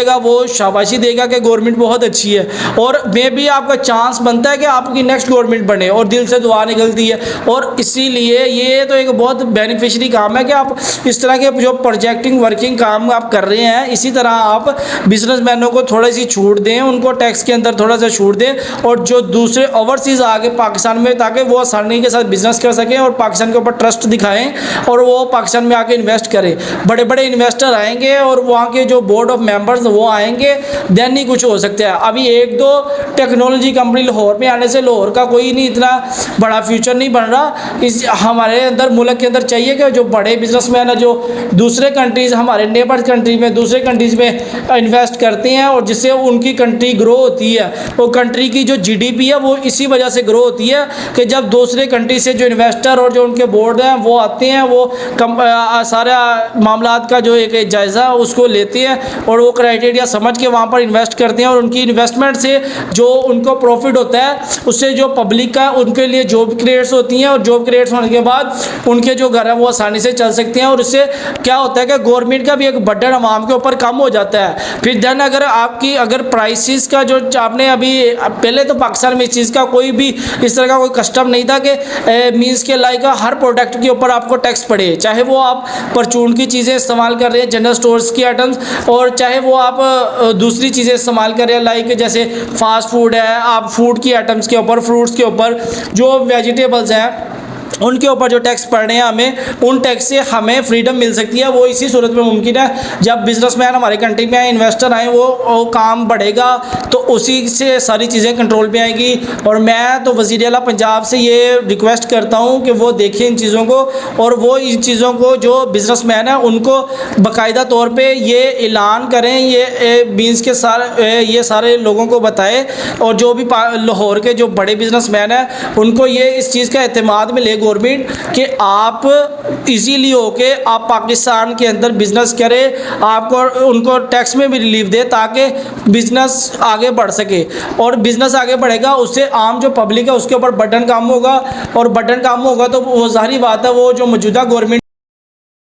बोलेगा वो शाबाशी देगा कि गवर्नमेंट बहुत अच्छी है, और मे भी आपका चांस बनता है कि आपकी नेक्स्ट गवर्नमेंट बने, और दिल से दुआ निकलती है। और इसीलिए ये तो एक बहुत बेनिफिशियरी काम है कि आप इस तरह के जो प्रोजेक्टिंग वर्किंग काम आप कर रहे हैं, इसी तरह आप बिजनेसमैनों को थोड़ी सी छूट दें, उनको टैक्स के अंदर थोड़ा सा छूट दें, और जो दूसरे ओवरसीज़ आगे पाकिस्तान में, ताकि वो आसानी के साथ बिजनेस कर सकें और पाकिस्तान के ऊपर ट्रस्ट दिखाएं और वो पाकिस्तान में आके इन्वेस्ट करें। बड़े बड़े इन्वेस्टर आएंगे और वहाँ के जो बोर्ड ऑफ मेंबर्स वो आएंगे, देन ही कुछ हो सकता है। अभी एक दो टेक्नोलॉजी कंपनी लाहौर में आने से लाहौर का कोई नहीं इतना बड़ा फ्यूचर नहीं बन रहा। इस हमारे अंदर मुल्क के अंदर चाहिए कि जो बड़े बिजनेसमैन है जो दूसरे कंट्रीज़, हमारे नेबर कंट्री में, दूसरे कंट्रीज़ में इन्वेस्ट करते हैं और जिससे उनकी कंट्री ग्रो होती है। वो कंट्री की जो जीडीपी है वो इसी वजह से ग्रो होती है कि जब दूसरे कंट्री से जो इन्वेस्टर और जो उनके बोर्ड हैं वो आते हैं, वो सारा मामलात का जो एक जायज़ा उसको लेते हैं और वो क्राइटेरिया समझ के वहाँ पर इन्वेस्ट करते हैं, और उनकी इन्वेस्टमेंट से जो उनको प्रॉफिट होता है उससे जो पब्लिक का उनके लिए जॉब क्रिएट्स होती हैं, और जॉब क्रिएट्स होने के बाद उनके जो घर हैं वो आसानी से चल सकते हैं। और इससे क्या होता है कि गवर्नमेंट का भी एक बर्डन आवाम के ऊपर कम हो जाता है। फिर देन अगर प्राइसेस का जो आपने अभी पहले तो पाकिस्तान में इस चीज़ का कोई भी इस तरह का कोई कस्टम नहीं था कि मीन्स के लाइक हर प्रोडक्ट के ऊपर आपको टैक्स पड़े, चाहे वो आप परचून की चीज़ें इस्तेमाल कर रहे हैं, जनरल स्टोर्स की आइटम्स, और चाहे वो आप दूसरी चीज़ें इस्तेमाल कर रहे हैं लाइक जैसे फास्ट फूड है, आप फूड की आइटम्स के ऊपर, फ्रूट्स के ऊपर, जो वेजिटेबल्स हैं उनके ऊपर जो टैक्स पड़ रहे हैं हमें, उन टैक्स से हमें फ्रीडम मिल सकती है। वो इसी सूरत में मुमकिन है जब बिजनेसमैन हमारे कंट्री में आए, इन्वेस्टर आए, वो काम बढ़ेगा तो उसी से सारी चीज़ें कंट्रोल में आएगी। और मैं तो वज़ीर आला पंजाब से ये रिक्वेस्ट करता हूँ कि वो देखें इन चीज़ों को, और वो इन चीज़ों को जो बिजनेसमैन है उनको बाकायदा तौर पर ये ऐलान करें, ये मीन्स के ये सारे लोगों को बताएं, और जो भी लाहौर के जो बड़े बिजनेसमैन हैं उनको ये इस चीज़ का एतमाद में ले गवर्नमेंट कि आप इजीली होके आप पाकिस्तान के अंदर बिजनेस करें, आपको उनको टैक्स में भी रिलीफ दे ताकि बिजनेस आगे बढ़ सके। और बिजनेस आगे बढ़ेगा उससे आम जो पब्लिक है उसके ऊपर बर्डन कम होगा, और बर्डन कम होगा तो वो ज़ाहिर बात है वो जो मौजूदा गवर्नमेंट